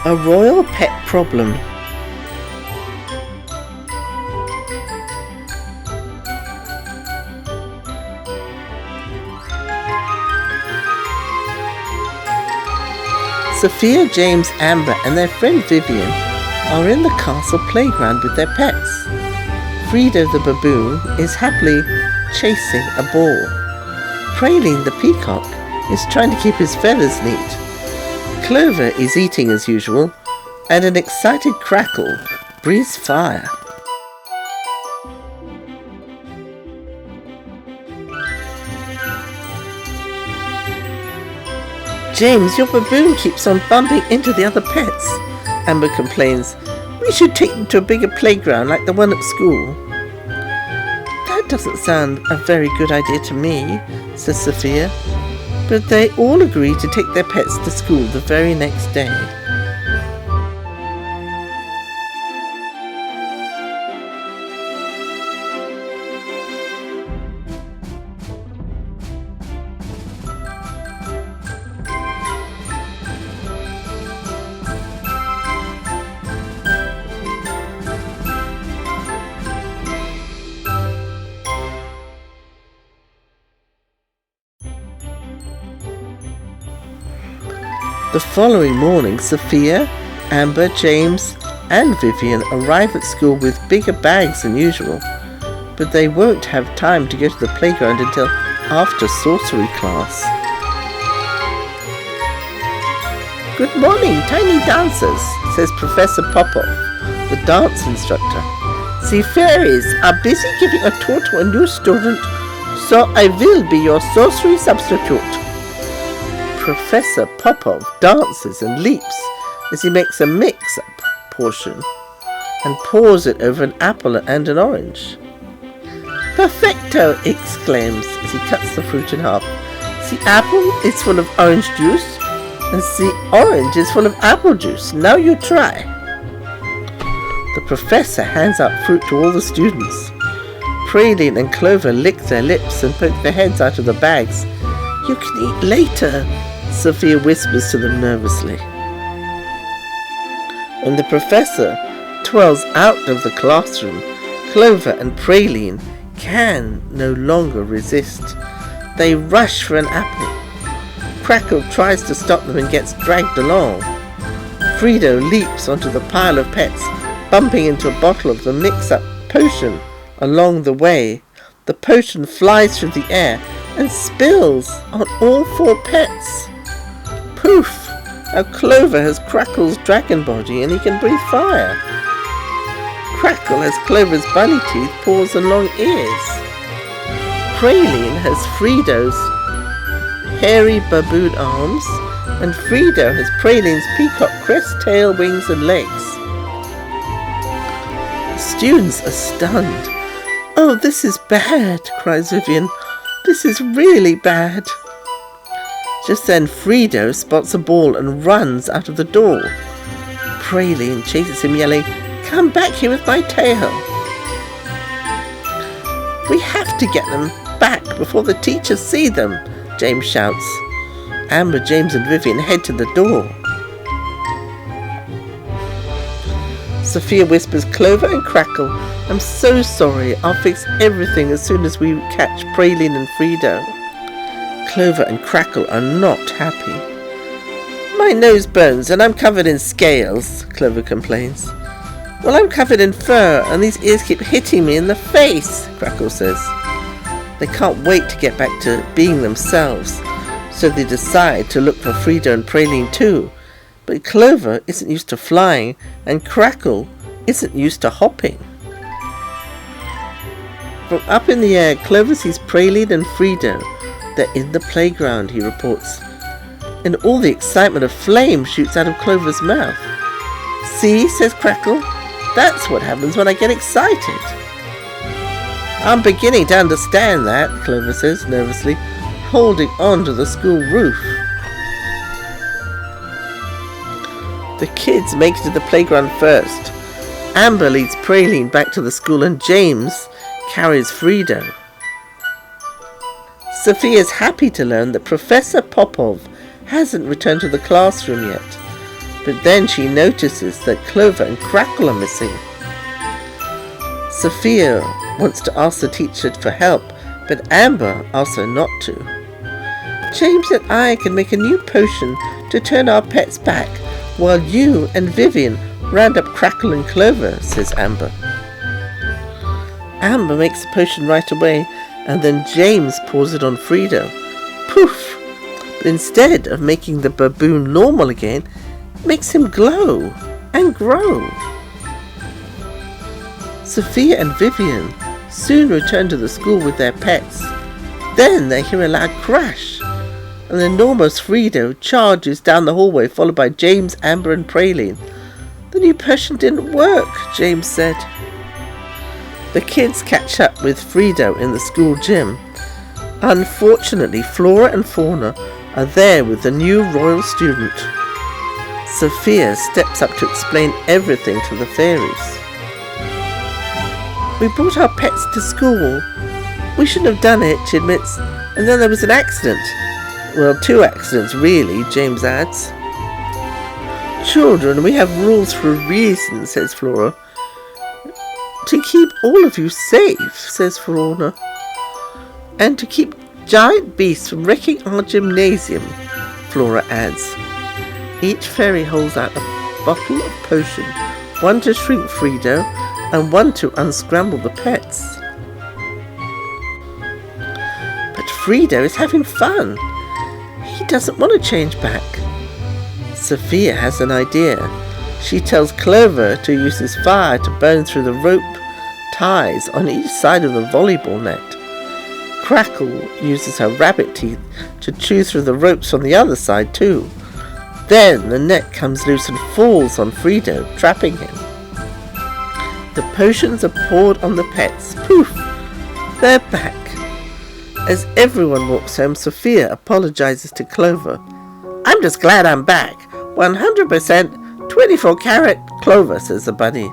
A royal pet problem. Sophia, James, Amber and their friend Vivian are in the castle playground with their pets. Frida the baboon is happily chasing a ball. Praline the peacock is trying to keep his feathers neat. Clover is eating as usual, and an excited Crackle breathes fire. James, your baboon keeps on bumping into the other pets. Amber complains. We should take them to a bigger playground like the one at school. That doesn't sound a very good idea to me, says Sophia. But they all agree to take their pets to school the very next day. The following morning, Sophia, Amber, James and Vivian arrive at school with bigger bags than usual, but they won't have time to go to the playground until after sorcery class. Good morning, tiny dancers, says Professor Popov, the dance instructor. The fairies are busy giving a tour to a new student, so I will be your sorcery substitute. Professor Popov dances and leaps as he makes a mix-up portion and pours it over an apple and an orange. Perfecto! Exclaims as he cuts the fruit in half. The apple is full of orange juice and the orange is full of apple juice. Now you try. The professor hands out fruit to all the students. Praline and Clover lick their lips and poke their heads out of the bags. You can eat later, Sophia whispers to them nervously. When the professor twirls out of the classroom, Clover and Praline can no longer resist. They rush for an apple. Crackle tries to stop them and gets dragged along. Frida leaps onto the pile of pets, bumping into a bottle of the mix-up potion along the way. The potion flies through the air and spills on all four pets. Poof! Now Clover has Crackle's dragon body and he can breathe fire. Crackle has Clover's bunny teeth, paws and long ears. Praline has Frido's hairy baboon arms, and Frida has Praline's peacock crest, tail, wings and legs. The students are stunned. Oh, this is bad, cries Vivian. This is really bad. Just then Frido spots a ball and runs out of the door. Praline chases him, yelling, Come back here with my tail. We have to get them back before the teachers see them, James shouts. Amber, James and Vivian head to the door. Sophia whispers, Clover and Crackle, I'm so sorry. I'll fix everything as soon as we catch Praline and Frido. Clover and Crackle are not happy. My nose burns and I'm covered in scales, Clover complains. Well, I'm covered in fur and these ears keep hitting me in the face, Crackle says. They can't wait to get back to being themselves, so they decide to look for Frida and Praline too. But Clover isn't used to flying and Crackle isn't used to hopping. From up in the air, Clover sees Praline and Frida. They're in the playground, he reports. And all the excitement of flame shoots out of Clover's mouth. See, says Crackle, that's what happens when I get excited. I'm beginning to understand that, Clover says nervously, holding on to the school roof. The kids make it to the playground first. Amber leads Praline back to the school and James carries Frida. Sophia is happy to learn that Professor Popov hasn't returned to the classroom yet. But then she notices that Clover and Crackle are missing. Sophia wants to ask the teacher for help, but Amber asks her not to. James and I can make a new potion to turn our pets back, while you and Vivian round up Crackle and Clover, says Amber. Amber makes the potion right away, and then James pours it on Frida. Poof! But instead of making the baboon normal again, it makes him glow and grow. Sophia and Vivian soon return to the school with their pets. Then they hear a loud crash. An enormous Frida charges down the hallway, followed by James, Amber and Praline. The new potion didn't work, James said. The kids catch up with Frida in the school gym. Unfortunately, Flora and Fauna are there with the new royal student. Sophia steps up to explain everything to the fairies. We brought our pets to school. We shouldn't have done it, she admits. And then there was an accident. Well, 2 accidents really, James adds. Children, we have rules for a reason, says Flora. To keep all of you safe, says Fauna. And to keep giant beasts from wrecking our gymnasium, Flora adds. Each fairy holds out a bottle of potion, one to shrink Frida and one to unscramble the pets. But Frida is having fun. He doesn't want to change back. Sophia has an idea. She tells Clover to use his fire to burn through the rope ties on each side of the volleyball net. Crackle uses her rabbit teeth to chew through the ropes on the other side too. Then the net comes loose and falls on Frida, trapping him. The potions are poured on the pets. Poof! They're back. As everyone walks home, Sophia apologizes to Clover. I'm just glad I'm back. 100% 24 karat Clover, says the bunny.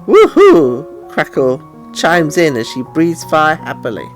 Woohoo! Crackle chimes in as she breathes fire happily.